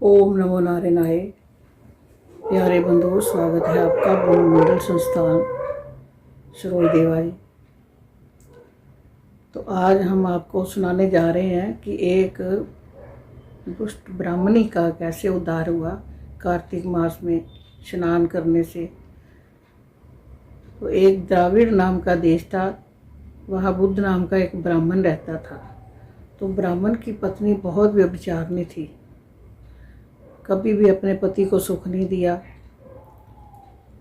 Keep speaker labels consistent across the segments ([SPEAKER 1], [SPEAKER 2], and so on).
[SPEAKER 1] ओम नमो नारायणाय। प्यारे बंधुओं, स्वागत है आपका ब्रह्म मंडल संस्थान सरोज देवाई। तो आज हम आपको सुनाने जा रहे हैं कि एक दुष्ट ब्राह्मणी का कैसे उद्धार हुआ कार्तिक मास में स्नान करने से। तो एक द्राविड़ नाम का देश था, वहाँ बुद्ध नाम का एक ब्राह्मण रहता था। तो ब्राह्मण की पत्नी बहुत व्यभिचारिणी थी, कभी भी अपने पति को सुख नहीं दिया।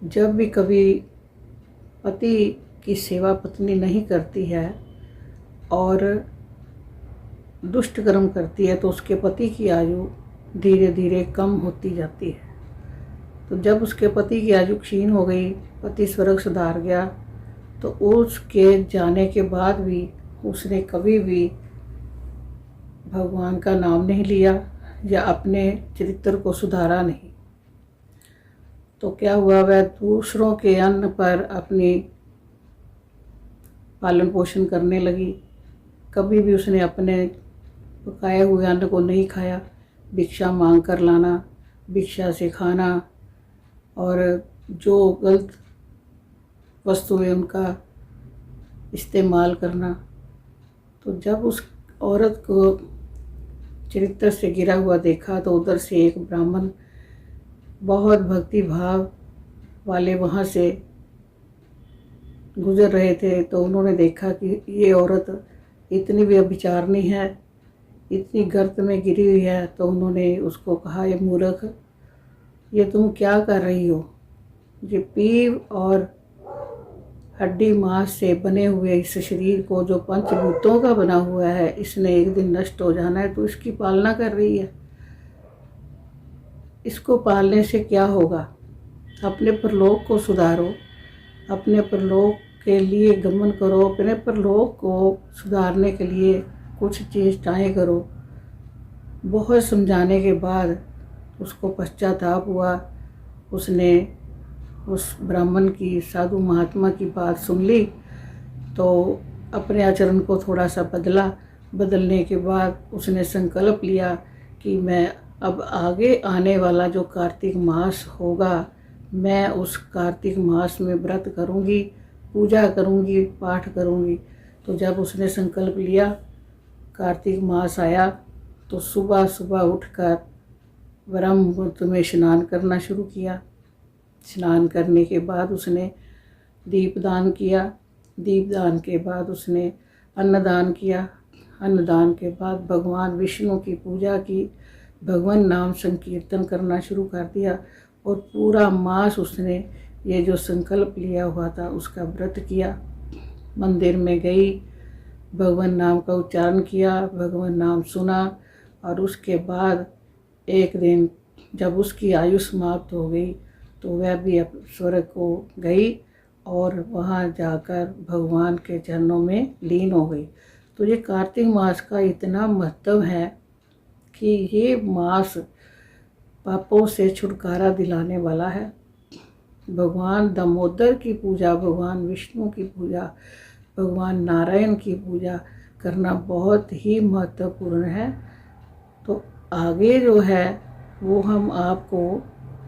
[SPEAKER 1] जब भी कभी पति की सेवा पत्नी नहीं करती है और दुष्ट कर्म करती है तो उसके पति की आयु धीरे धीरे कम होती जाती है। तो जब उसके पति की आयु क्षीण हो गई, पति स्वर्ग सुधार गया, तो उसके जाने के बाद भी उसने कभी भी भगवान का नाम नहीं लिया या अपने चरित्र को सुधारा नहीं। तो क्या हुआ, वह दूसरों के अन्न पर अपनी पालन पोषण करने लगी। कभी भी उसने अपने पकाए हुए अन्न को नहीं खाया, भिक्षा मांग कर लाना, भिक्षा से खाना और जो गलत वस्तुएं उनका इस्तेमाल करना। तो जब उस औरत को चरित्र से गिरा हुआ देखा तो उधर से एक ब्राह्मण बहुत भक्ति भाव वाले वहाँ से गुजर रहे थे। तो उन्होंने देखा कि ये औरत इतनी व्यभिचारिणी है, इतनी गर्त में गिरी हुई है। तो उन्होंने उसको कहा, ये मूर्ख, ये तुम क्या कर रही हो? ये पीव और हड्डी मांस से बने हुए इस शरीर को, जो पंचभूतों का बना हुआ है, इसने एक दिन नष्ट हो जाना है, तो इसकी पालना कर रही है। इसको पालने से क्या होगा? अपने परलोक को सुधारो, अपने परलोक के लिए गमन करो, अपने परलोक को सुधारने के लिए कुछ चेष्टाएं करो। बहुत समझाने के बाद उसको पश्चाताप हुआ। उसने उस ब्राह्मण की, साधु महात्मा की बात सुन ली, तो अपने आचरण को थोड़ा सा बदला। बदलने के बाद उसने संकल्प लिया कि मैं अब आगे आने वाला जो कार्तिक मास होगा, मैं उस कार्तिक मास में व्रत करूंगी, पूजा करूंगी, पाठ करूंगी। तो जब उसने संकल्प लिया, कार्तिक मास आया तो सुबह सुबह उठकर ब्रह्म मुहूर्त में स्नान करना शुरू किया। स्नान करने के बाद उसने दीपदान किया। दीपदान के बाद उसने अन्नदान किया। अन्नदान के बाद भगवान विष्णु की पूजा की, भगवान नाम संकीर्तन करना शुरू कर दिया। और पूरा मास उसने ये जो संकल्प लिया हुआ था उसका व्रत किया। मंदिर में गई, भगवान नाम का उच्चारण किया, भगवान नाम सुना। और उसके बाद एक दिन जब उसकी आयु समाप्त हो गई तो वह भी अब स्वर्ग को गई और वहाँ जाकर भगवान के चरणों में लीन हो गई। तो ये कार्तिक मास का इतना महत्व है कि ये मास पापों से छुटकारा दिलाने वाला है। भगवान दामोदर की पूजा, भगवान विष्णु की पूजा, भगवान नारायण की पूजा करना बहुत ही महत्वपूर्ण है। तो आगे जो है वो हम आपको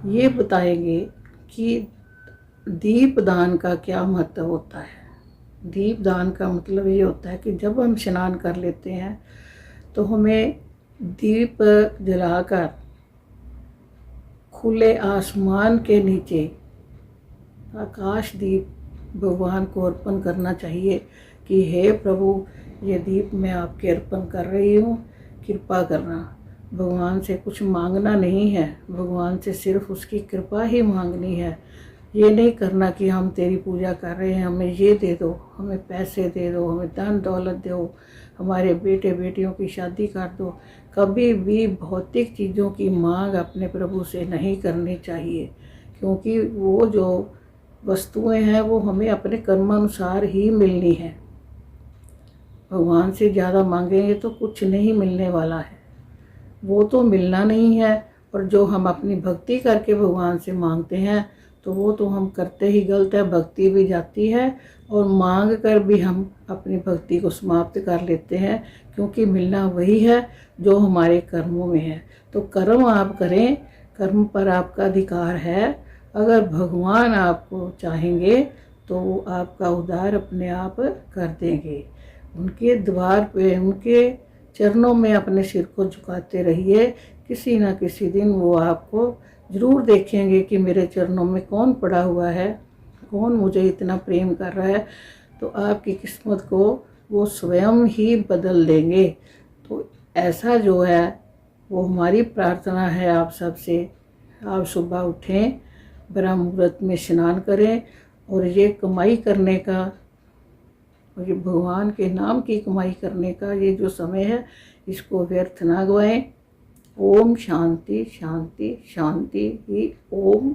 [SPEAKER 1] ये बताएंगे कि दीपदान का क्या महत्व होता है। दीपदान का मतलब ये होता है कि जब हम स्नान कर लेते हैं तो हमें दीप जलाकर खुले आसमान के नीचे आकाश दीप भगवान को अर्पण करना चाहिए कि हे प्रभु, ये दीप मैं आपके अर्पण कर रही हूँ, कृपा करना। भगवान से कुछ मांगना नहीं है, भगवान से सिर्फ उसकी कृपा ही मांगनी है। ये नहीं करना कि हम तेरी पूजा कर रहे हैं, हमें ये दे दो, हमें पैसे दे दो, हमें धन दौलत दो, हमारे बेटे बेटियों की शादी कर दो। कभी भी भौतिक चीज़ों की मांग अपने प्रभु से नहीं करनी चाहिए, क्योंकि वो जो वस्तुएं हैं वो हमें अपने कर्मानुसार ही मिलनी है। भगवान से ज़्यादा मांगेंगे तो कुछ नहीं मिलने वाला है, वो तो मिलना नहीं है। और जो हम अपनी भक्ति करके भगवान से मांगते हैं तो वो तो हम करते ही गलत है, भक्ति भी जाती है और मांग कर भी हम अपनी भक्ति को समाप्त कर लेते हैं, क्योंकि मिलना वही है जो हमारे कर्मों में है। तो कर्म आप करें, कर्म पर आपका अधिकार है। अगर भगवान आपको चाहेंगे तो वो आपका उद्धार अपने आप कर देंगे। उनके द्वार पे, उनके चरणों में अपने सिर को झुकाते रहिए। किसी ना किसी दिन वो आपको ज़रूर देखेंगे कि मेरे चरणों में कौन पड़ा हुआ है, कौन मुझे इतना प्रेम कर रहा है। तो आपकी किस्मत को वो स्वयं ही बदल देंगे। तो ऐसा जो है वो हमारी प्रार्थना है आप सबसे। आप सुबह उठें, ब्रह्म मुहूर्त में स्नान करें और ये कमाई करने का, और ये भगवान के नाम की कमाई करने का ये जो समय है, इसको व्यर्थ ना गवाएं। ओम शांति शांति शांति ही ओम।